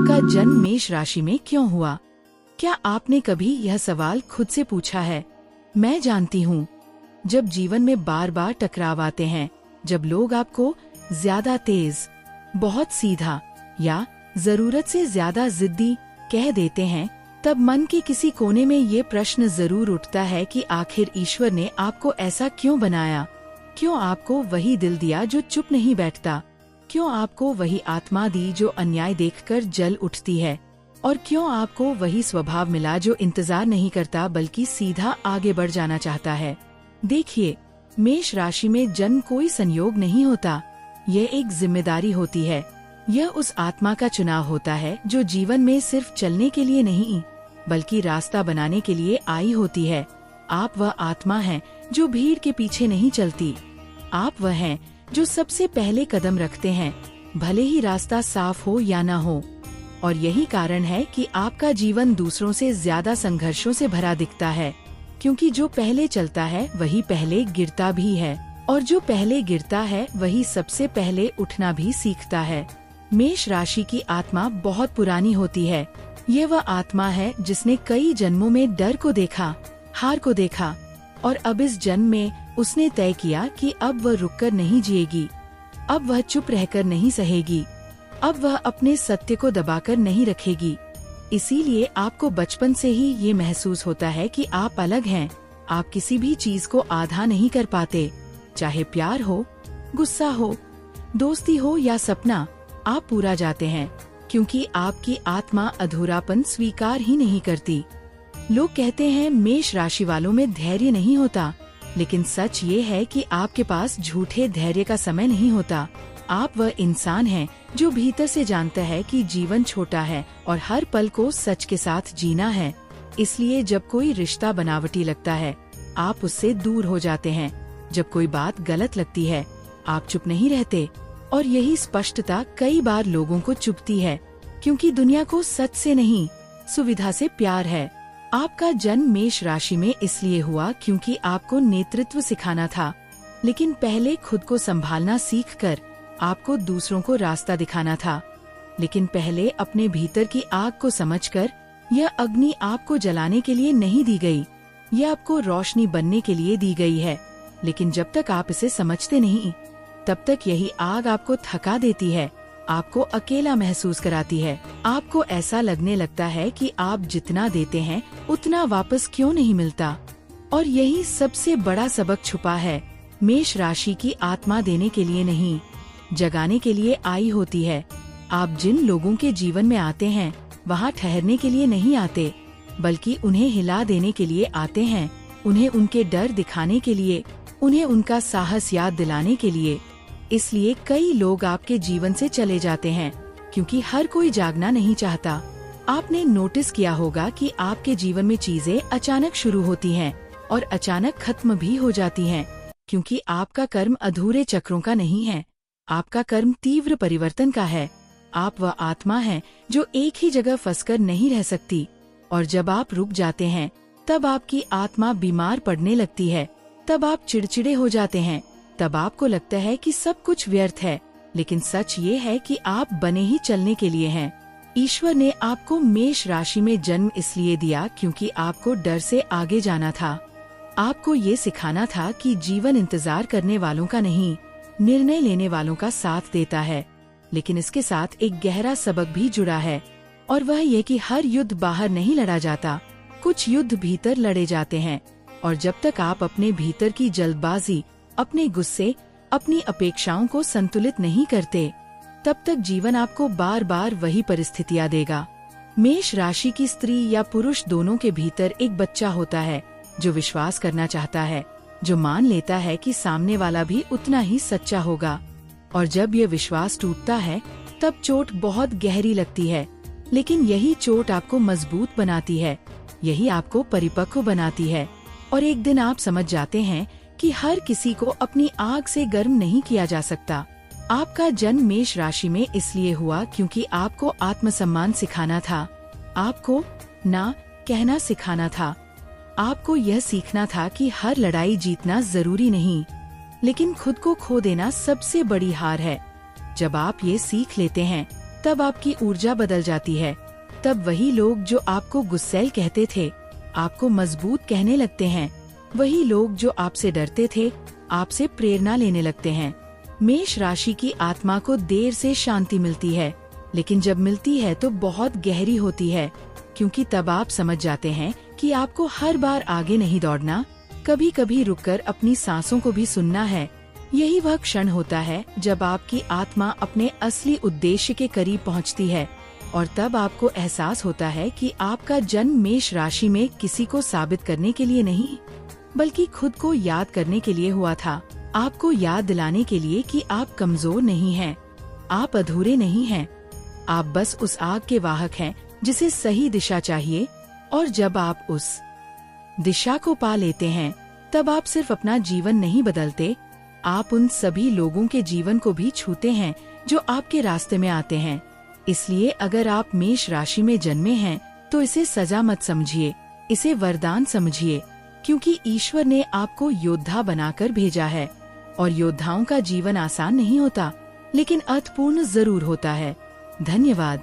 आपका जन्म मेष राशि में क्यों हुआ? क्या आपने कभी यह सवाल खुद से पूछा है? मैं जानती हूँ, जब जीवन में बार बार टकराव आते हैं, जब लोग आपको ज्यादा तेज, बहुत सीधा या जरूरत से ज्यादा जिद्दी कह देते हैं, तब मन के किसी कोने में ये प्रश्न जरूर उठता है कि आखिर ईश्वर ने आपको ऐसा क्यों बनाया? क्यों आपको वही दिल दिया जो चुप नहीं बैठता? क्यों आपको वही आत्मा दी जो अन्याय देखकर जल उठती है? और क्यों आपको वही स्वभाव मिला जो इंतजार नहीं करता बल्कि सीधा आगे बढ़ जाना चाहता है? देखिए, मेष राशि में जन्म कोई संयोग नहीं होता, यह एक जिम्मेदारी होती है। यह उस आत्मा का चुनाव होता है जो जीवन में सिर्फ चलने के लिए नहीं बल्कि रास्ता बनाने के लिए आई होती है। आप वह आत्मा हैं जो भीड़ के पीछे नहीं चलती। आप वह हैं जो सबसे पहले कदम रखते हैं, भले ही रास्ता साफ हो या न हो। और यही कारण है कि आपका जीवन दूसरों से ज्यादा संघर्षों से भरा दिखता है, क्योंकि जो पहले चलता है वही पहले गिरता भी है, और जो पहले गिरता है वही सबसे पहले उठना भी सीखता है। मेष राशि की आत्मा बहुत पुरानी होती है। ये वह आत्मा है जिसने कई जन्मों में डर को देखा, हार को देखा, और अब इस जन्म में उसने तय किया कि अब वह रुककर नहीं जिएगी, अब वह चुप रहकर नहीं सहेगी, अब वह अपने सत्य को दबाकर नहीं रखेगी। इसीलिए आपको बचपन से ही ये महसूस होता है कि आप अलग हैं। आप किसी भी चीज को आधा नहीं कर पाते, चाहे प्यार हो, गुस्सा हो, दोस्ती हो या सपना, आप पूरा जाते हैं, क्योंकि आपकी आत्मा अधूरापन स्वीकार ही नहीं करती। लोग कहते हैं मेष राशि वालों में धैर्य नहीं होता, लेकिन सच ये है कि आपके पास झूठे धैर्य का समय नहीं होता। आप वह इंसान हैं जो भीतर से जानता है कि जीवन छोटा है और हर पल को सच के साथ जीना है। इसलिए जब कोई रिश्ता बनावटी लगता है, आप उससे दूर हो जाते हैं। जब कोई बात गलत लगती है, आप चुप नहीं रहते। और यही स्पष्टता कई बार लोगों को चुभती है, क्योंकि दुनिया को सच से नहीं, सुविधा से प्यार है। आपका जन्म मेष राशि में इसलिए हुआ क्योंकि आपको नेतृत्व सिखाना था, लेकिन पहले खुद को संभालना सीखकर आपको दूसरों को रास्ता दिखाना था। लेकिन पहले अपने भीतर की आग को समझकर, यह अग्नि आपको जलाने के लिए नहीं दी गई, यह आपको रोशनी बनने के लिए दी गई है। लेकिन जब तक आप इसे समझते नहीं, तब तक यही आग आपको थका देती है, आपको अकेला महसूस कराती है। आपको ऐसा लगने लगता है कि आप जितना देते हैं उतना वापस क्यों नहीं मिलता। और यही सबसे बड़ा सबक छुपा है। मेष राशि की आत्मा देने के लिए नहीं, जगाने के लिए आई होती है। आप जिन लोगों के जीवन में आते हैं, वहाँ ठहरने के लिए नहीं आते, बल्कि उन्हें हिला देने के लिए आते हैं, उन्हें उनके डर दिखाने के लिए, उन्हें उनका साहस याद दिलाने के लिए। इसलिए कई लोग आपके जीवन से चले जाते हैं, क्योंकि हर कोई जागना नहीं चाहता। आपने नोटिस किया होगा कि आपके जीवन में चीजें अचानक शुरू होती हैं और अचानक खत्म भी हो जाती हैं, क्योंकि आपका कर्म अधूरे चक्रों का नहीं है, आपका कर्म तीव्र परिवर्तन का है। आप वह आत्मा हैं जो एक ही जगह फंसकर नहीं रह सकती, और जब आप रुक जाते हैं, तब आपकी आत्मा बीमार पड़ने लगती है, तब आप चिड़चिड़े हो जाते हैं, तब आपको लगता है कि सब कुछ व्यर्थ है। लेकिन सच ये है कि आप बने ही चलने के लिए हैं। ईश्वर ने आपको मेष राशि में जन्म इसलिए दिया क्योंकि आपको डर से आगे जाना था। आपको ये सिखाना था कि जीवन इंतजार करने वालों का नहीं, निर्णय लेने वालों का साथ देता है। लेकिन इसके साथ एक गहरा सबक भी जुड़ा है, और वह ये कि हर युद्ध बाहर नहीं लड़ा जाता, कुछ युद्ध भीतर लड़े जाते हैं। और जब तक आप अपने भीतर की जल्दबाजी, अपने गुस्से, अपनी अपेक्षाओं को संतुलित नहीं करते, तब तक जीवन आपको बार बार वही परिस्थितियां देगा। मेष राशि की स्त्री या पुरुष दोनों के भीतर एक बच्चा होता है जो विश्वास करना चाहता है, जो मान लेता है कि सामने वाला भी उतना ही सच्चा होगा। और जब ये विश्वास टूटता है, तब चोट बहुत गहरी लगती है, लेकिन यही चोट आपको मजबूत बनाती है, यही आपको परिपक्व बनाती है। और एक दिन आप समझ जाते हैं कि हर किसी को अपनी आग से गर्म नहीं किया जा सकता। आपका जन्म मेष राशि में इसलिए हुआ क्योंकि आपको आत्मसम्मान सिखाना था, आपको ना कहना सिखाना था। आपको यह सीखना था कि हर लड़ाई जीतना जरूरी नहीं, लेकिन खुद को खो देना सबसे बड़ी हार है। जब आप ये सीख लेते हैं, तब आपकी ऊर्जा बदल जाती है। तब वही लोग जो आपको गुस्सैल कहते थे, आपको मजबूत कहने लगते हैं। वही लोग जो आपसे डरते थे, आपसे प्रेरणा लेने लगते हैं। मेष राशि की आत्मा को देर से शांति मिलती है, लेकिन जब मिलती है तो बहुत गहरी होती है, क्योंकि तब आप समझ जाते हैं कि आपको हर बार आगे नहीं दौड़ना, कभी कभी रुककर अपनी सांसों को भी सुनना है। यही वह क्षण होता है जब आपकी आत्मा अपने असली उद्देश्य के करीब पहुंचती है, और तब आपको एहसास होता है कि आपका जन्म मेष राशि में किसी को साबित करने के लिए नहीं, बल्कि खुद को याद करने के लिए हुआ था। आपको याद दिलाने के लिए कि आप कमजोर नहीं हैं, आप अधूरे नहीं हैं, आप बस उस आग के वाहक हैं जिसे सही दिशा चाहिए। और जब आप उस दिशा को पा लेते हैं, तब आप सिर्फ अपना जीवन नहीं बदलते, आप उन सभी लोगों के जीवन को भी छूते हैं जो आपके रास्ते में आते हैं। इसलिए अगर आप मेष राशि में जन्मे हैं तो इसे सजा मत समझिए, इसे वरदान समझिए, क्योंकि ईश्वर ने आपको योद्धा बनाकर भेजा है। और योद्धाओं का जीवन आसान नहीं होता, लेकिन अर्थपूर्ण जरूर होता है। धन्यवाद।